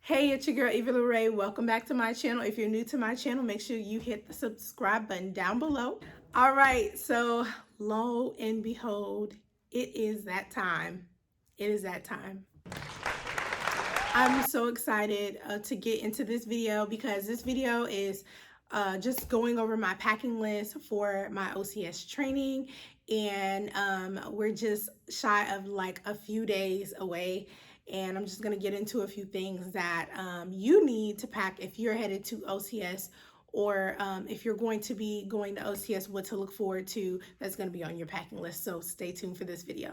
Hey, it's your girl Eva Lorraine. Welcome back to my channel. If you're new to my channel, make sure you hit the subscribe button down below. All right, so lo and behold, it is that time. It is that time. I'm so excited to get into this video because this video is just going over my packing list for my OCS training, and we're just shy of like a few days away, and I'm just going to get into a few things that you need to pack if you're headed to OCS, or if you're going to be going to OCS, what to look forward to that's going to be on your packing list. So stay tuned for this video.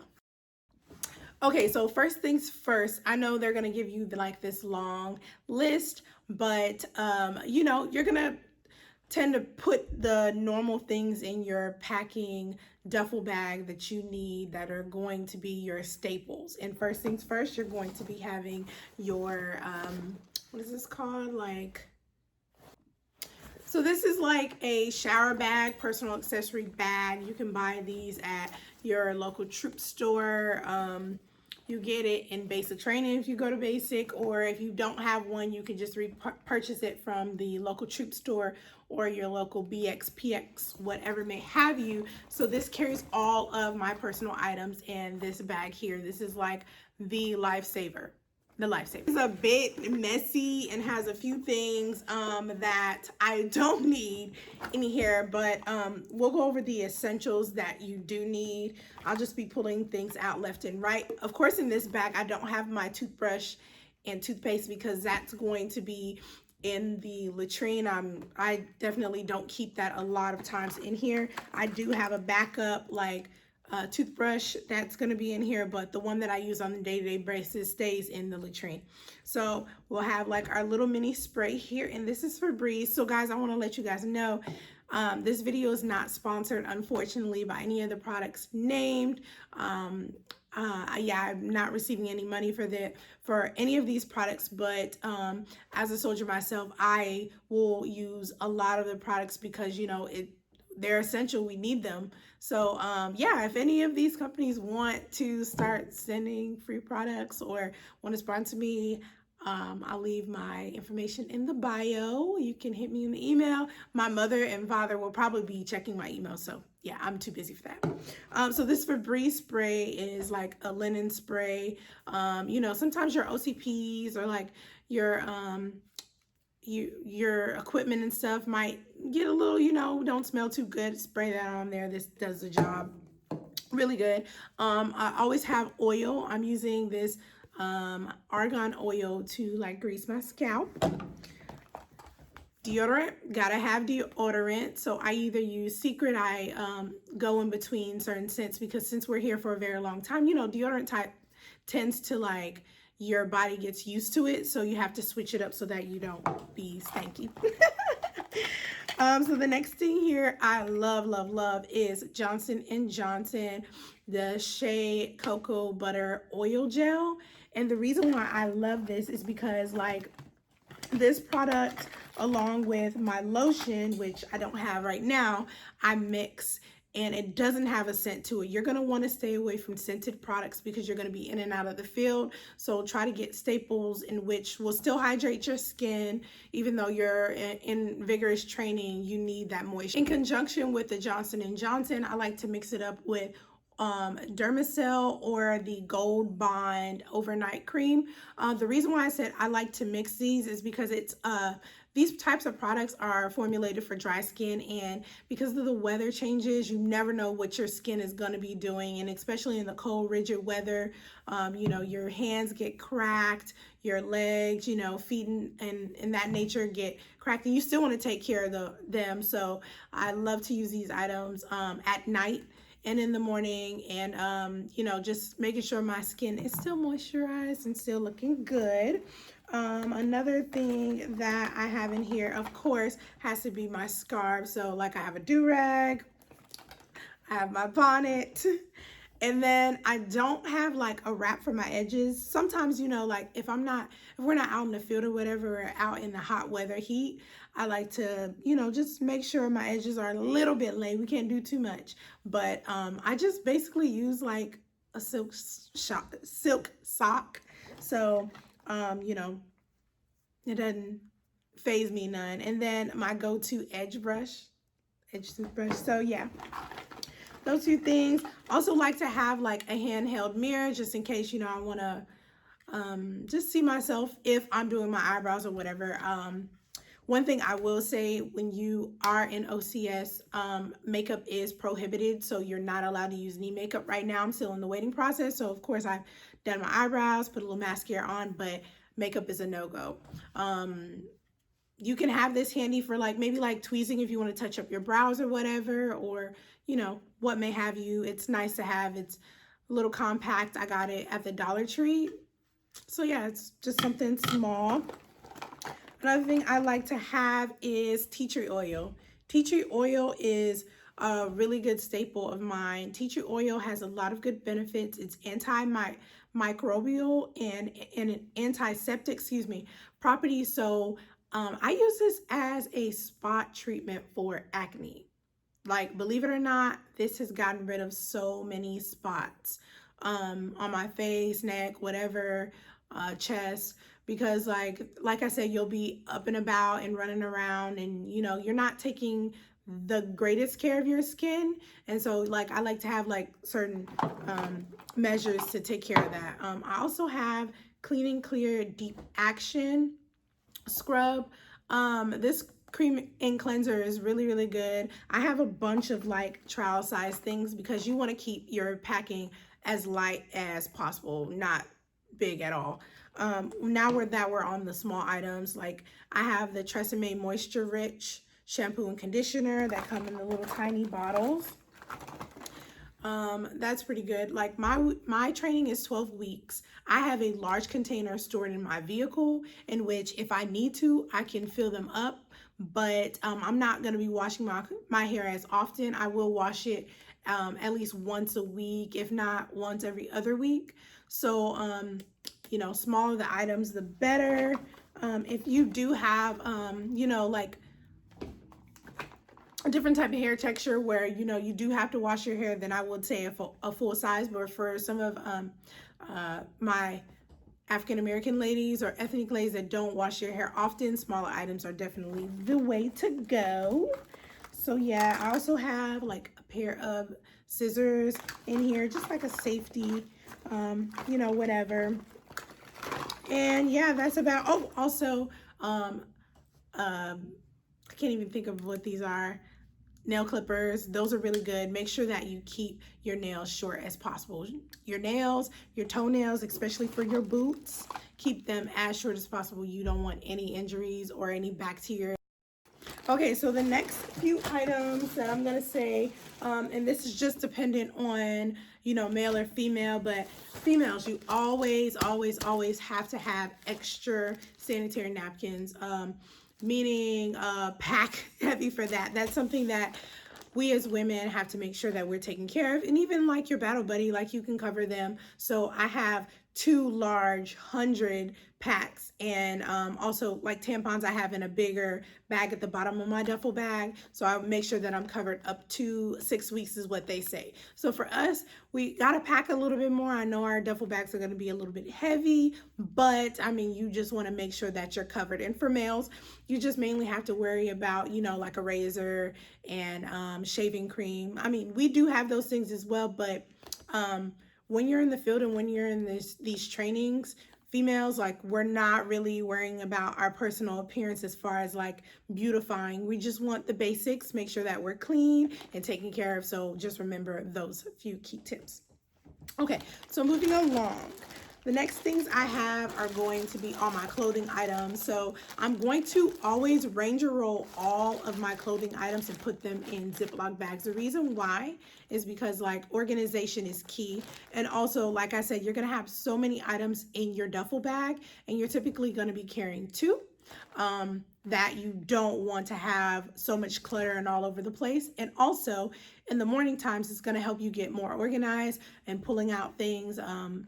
Okay, so first things first, I know they're gonna give you like this long list, but you know, you're gonna tend to put the normal things in your packing duffel bag that you need that are going to be your staples. And first things first, you're going to be having your, what is this called? So this is like a shower bag, personal accessory bag. You can buy these at your local troop store. You get it in basic training if you go to basic, or if you don't have one, you can just purchase it from the local troop store or your local BX, PX, whatever may have you. So this carries all of my personal items in this bag here. This is like the lifesaver. It's a bit messy and has a few things that I don't need in here, but we'll go over the essentials that you do need. I'll just be pulling things out left and right. Of course, in this bag, I don't have my toothbrush and toothpaste because that's going to be in the latrine. I definitely don't keep that a lot of times in here. I do have a backup like toothbrush that's going to be in here, but the one that I use on the day-to-day basis stays in the latrine. So we'll have like our little mini spray here, and this is for Breeze. So guys, I want to let you guys know this video is not sponsored, unfortunately, by any of the products named. Yeah, I'm not receiving any money for any of these products, but as a soldier myself, I will use a lot of the products because, you know, they're essential. We need them. So yeah, if any of these companies want to start sending free products or want to sponsor me, I'll leave my information in the bio. You can hit me in the email. My mother and father will probably be checking my email, so yeah, I'm too busy for that. So this Febreze spray is like a linen spray. You know, sometimes your OCPs or like your equipment and stuff might get a little, you know, don't smell too good. Spray that on there. This does the job really good. I always have oil. I'm using this argan oil to like grease my scalp. Deodorant, gotta have deodorant. So I either use Secret, I go in between certain scents because since we're here for a very long time, you know, deodorant type tends to like, your body gets used to it, so you have to switch it up so that you don't be stanky. So the next thing here I love is Johnson & Johnson, the Shea Cocoa Butter Oil Gel. And the reason why I love this is because like this product, along with my lotion, which I don't have right now, I mix, and it doesn't have a scent to it. You're going to want to stay away from scented products because you're going to be in and out of the field. So try to get staples in which will still hydrate your skin. Even though you're in vigorous training, you need that moisture. In conjunction with the Johnson & Johnson, I like to mix it up with Dermacell or the Gold Bond overnight cream. The reason why I said I like to mix these is because it's these types of products are formulated for dry skin, and because of the weather changes, you never know what your skin is going to be doing, and especially in the cold, rigid weather, you know, your hands get cracked, your legs, you know, feet and that nature get cracked, and you still want to take care of them. So I love to use these items at night and in the morning, and you know, just making sure my skin is still moisturized and still looking good. Another thing that I have in here, of course, has to be my scarf. So like I have a do-rag, I have my bonnet, and then I don't have like a wrap for my edges. Sometimes, you know, like if we're not out in the field or whatever, or out in the hot weather, heat, I like to, you know, just make sure my edges are a little bit laid. We can't do too much, but I just basically use like a silk sock. So, you know, It doesn't phase me none. And then my go-to edge toothbrush. So yeah, those two things. Also like to have like a handheld mirror just in case, you know, I want to just see myself if I'm doing my eyebrows or whatever. One thing I will say, when you are in OCS, makeup is prohibited, so you're not allowed to use any makeup right now. I'm still in the waiting process, so of course I've done my eyebrows, put a little mascara on, but makeup is a no-go. You can have this handy for like maybe like tweezing if you want to touch up your brows or whatever, or you know, what may have you. It's nice to have. It's a little compact. I got it at the Dollar Tree. So yeah, it's just something small. Another thing I like to have is tea tree oil. Tea tree oil is a really good staple of mine. Tea tree oil has a lot of good benefits. It's antimicrobial and an antiseptic, properties. So I use this as a spot treatment for acne. Like, believe it or not, this has gotten rid of so many spots on my face, neck, whatever, chest, because like I said, you'll be up and about and running around, and you know, you're not taking the greatest care of your skin. And so like I like to have like certain measures to take care of that. I also have Clean and Clear Deep Action Scrub. This cream and cleanser is really good. I have a bunch of like trial size things because you want to keep your packing as light as possible, not big at all. Now we're on the small items, like I have the Tresemme Moisture Rich shampoo and conditioner that come in the little tiny bottles. That's pretty good. Like my training is 12 weeks. I have a large container stored in my vehicle in which if I need to, I can fill them up. But I'm not going to be washing my hair as often. I will wash it at least once a week, if not once every other week. So, you know, smaller the items, the better. If you do have, you know, like a different type of hair texture where, you know, you do have to wash your hair, then I would say a full size. But for some of my African-American ladies or ethnic ladies that don't wash your hair often, smaller items are definitely the way to go. So yeah, I also have like a pair of scissors in here, just like a safety, you know, whatever. And yeah, that's about, oh, also, I can't even think of what these are. Nail clippers, those are really good. Make sure that you keep your nails short as possible. Your nails, your toenails, especially for your boots, keep them as short as possible. You don't want any injuries or any bacteria. Okay, so the next few items that I'm gonna say, and this is just dependent on, you know, male or female, but females, you always have to have extra sanitary napkins. Meaning pack heavy for that. That's something that we as women have to make sure that we're taking care of. And even like your battle buddy, like you can cover them. So I have 2 large 100 packs, and also like tampons I have in a bigger bag at the bottom of my duffel bag. So I make sure that I'm covered up to 6 weeks is what they say. So for us, we gotta pack a little bit more. I know our duffel bags are gonna be a little bit heavy, but I mean, you just wanna make sure that you're covered. And for males, you just mainly have to worry about, you know, like a razor and shaving cream. I mean, we do have those things as well, but when you're in the field and when you're in these trainings, females, like, we're not really worrying about our personal appearance as far as like beautifying. We just want the basics, make sure that we're clean and taken care of. So just remember those few key tips. Okay, so moving along. The next things I have are going to be all my clothing items. So I'm going to always Ranger roll all of my clothing items and put them in Ziploc bags. The reason why is because like organization is key. And also, like I said, you're gonna have so many items in your duffel bag and you're typically gonna be carrying 2. That you don't want to have so much clutter and all over the place. And also in the morning times, it's going to help you get more organized and pulling out things.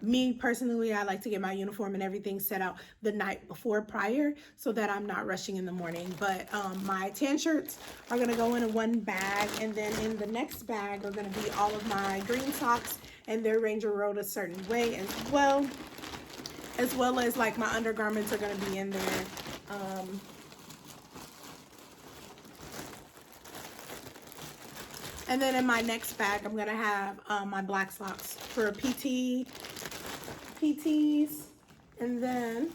Me personally, I like to get my uniform and everything set out the night before prior so that I'm not rushing in the morning. But my tan shirts are going to go in one bag, and then in the next bag are going to be all of my green socks, and they're Ranger rolled a certain way as well as like my undergarments are going to be in there. And then in my next bag, I'm gonna have my black socks for PTs. And then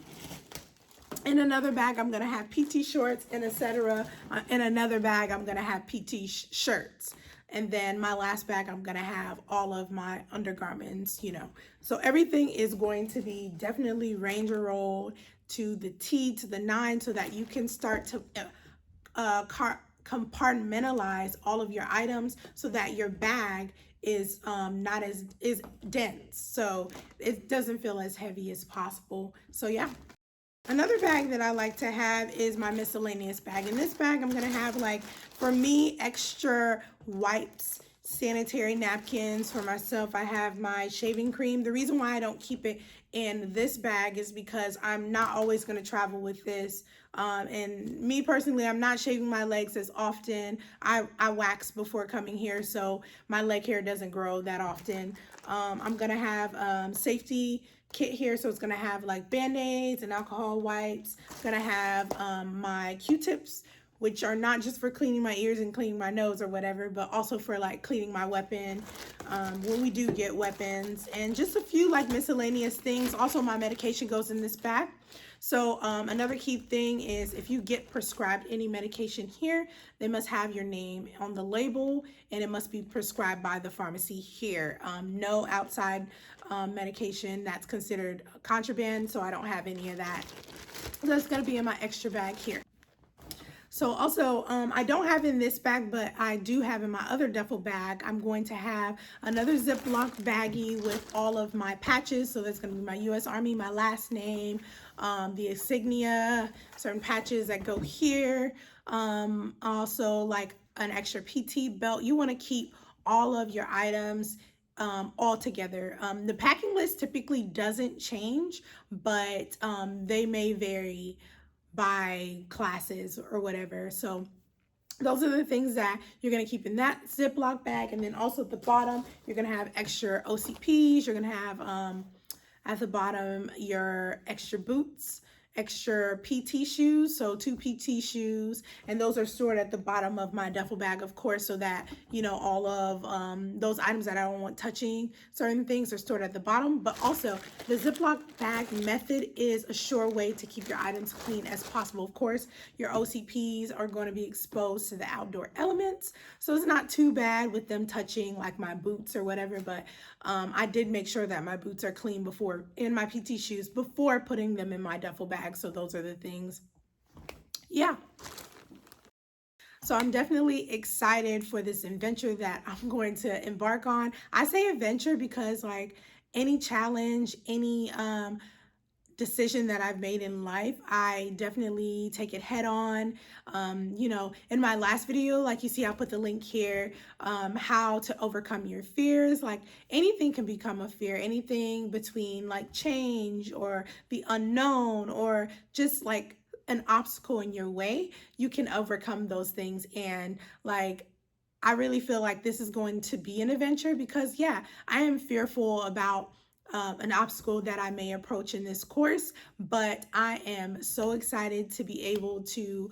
in another bag, I'm gonna have PT shorts and etc. In another bag, I'm gonna have PT shirts. And then my last bag, I'm gonna have all of my undergarments, you know. So everything is going to be definitely Ranger rolled to the T to the 9 so that you can start to compartmentalize all of your items so that your bag is not as dense, so it doesn't feel as heavy as possible. So yeah. Another bag that I like to have is my miscellaneous bag. In this bag, I'm gonna have, like, for me, extra wipes, sanitary napkins. For myself, I have my shaving cream. The reason why I don't keep it in this bag is because I'm not always gonna travel with this. And me personally, I'm not shaving my legs as often. I wax before coming here, so my leg hair doesn't grow that often. I'm gonna have safety kit here, so it's gonna have like band-aids and alcohol wipes. It's gonna have my Q-tips, which are not just for cleaning my ears and cleaning my nose or whatever, but also for like cleaning my weapon when we do get weapons, and just a few like miscellaneous things. Also, my medication goes in this bag. So another key thing is, if you get prescribed any medication here, they must have your name on the label, and it must be prescribed by the pharmacy here. No outside medication that's considered contraband, so I don't have any of that. That's going to be in my extra bag here. So also, I don't have in this bag, but I do have in my other duffel bag, I'm going to have another Ziploc baggie with all of my patches. So that's going to be my U.S. Army, my last name, the insignia, certain patches that go here. Also, like an extra PT belt. You want to keep all of your items all together. The packing list typically doesn't change, but they may vary by classes or whatever. So those are the things that you're going to keep in that Ziploc bag. And then also at the bottom, you're going to have extra OCPs. You're going to have at the bottom your extra boots, extra PT shoes, so 2 PT shoes, and those are stored at the bottom of my duffel bag, of course, so that, you know, all of those items that I don't want touching certain things are stored at the bottom. But also, the Ziploc bag method is a sure way to keep your items clean as possible. Of course, your OCPs are going to be exposed to the outdoor elements, so it's not too bad with them touching like my boots or whatever, but I did make sure that my boots are clean before, in my PT shoes, before putting them in my duffel bag. So those are the things. Yeah. So I'm definitely excited for this adventure that I'm going to embark on. I say adventure because, like, any challenge, any decision that I've made in life, I definitely take it head on. You know, in my last video, like you see, I'll put the link here, how to overcome your fears. Like, anything can become a fear, anything between like change or the unknown or just like an obstacle in your way, you can overcome those things. And like, I really feel like this is going to be an adventure because, yeah, I am fearful about an obstacle that I may approach in this course, but I am so excited to be able to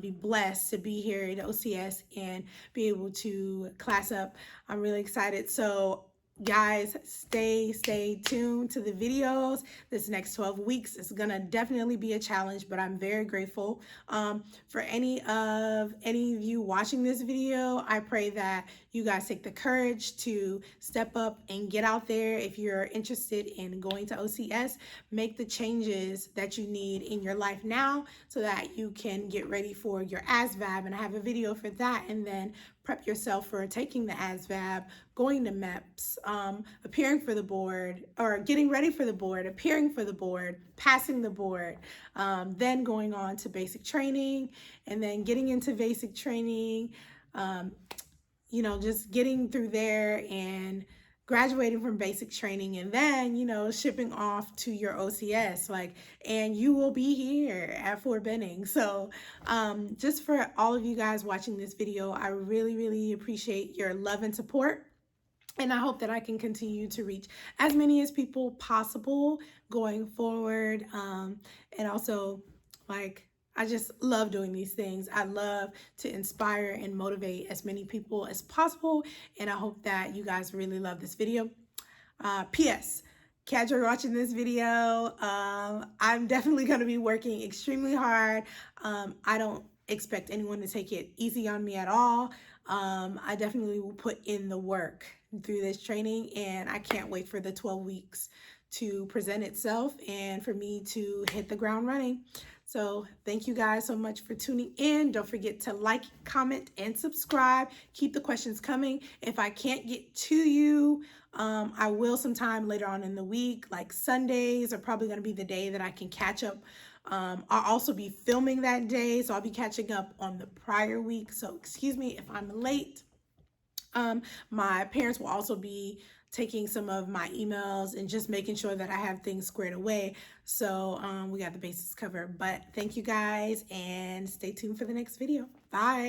be blessed to be here at OCS and be able to class up. I'm really excited. So guys, stay tuned to the videos. This next 12 weeks is gonna definitely be a challenge, but I'm very grateful for any of you watching this video. I pray that you guys take the courage to step up and get out there. If you're interested in going to OCS, make the changes that you need in your life now so that you can get ready for your ASVAB, and I have a video for that. And then prep yourself for taking the ASVAB, going to MEPS, appearing for the board, or getting ready for the board, appearing for the board, passing the board, then going on to basic training, and then getting into basic training, you know, just getting through there and graduating from basic training, and then, you know, shipping off to your OCS, like, and you will be here at Fort Benning. So just for all of you guys watching this video, I really appreciate your love and support. And I hope that I can continue to reach as many as people possible going forward. And also, like, I just love doing these things. I love to inspire and motivate as many people as possible. And I hope that you guys really love this video. P.S. Catch her watching this video. I'm definitely going to be working extremely hard. I don't expect anyone to take it easy on me at all. I definitely will put in the work through this training, and I can't wait for the 12 weeks to present itself and for me to hit the ground running. So thank you guys so much for tuning in. Don't forget to like, comment, and subscribe. Keep the questions coming. If I can't get to you, I will sometime later on in the week, like Sundays are probably going to be the day that I can catch up. I'll also be filming that day, so I'll be catching up on the prior week. So excuse me if I'm late. My parents will also be taking some of my emails and just making sure that I have things squared away. So we got the bases covered. But thank you guys, and stay tuned for the next video. Bye.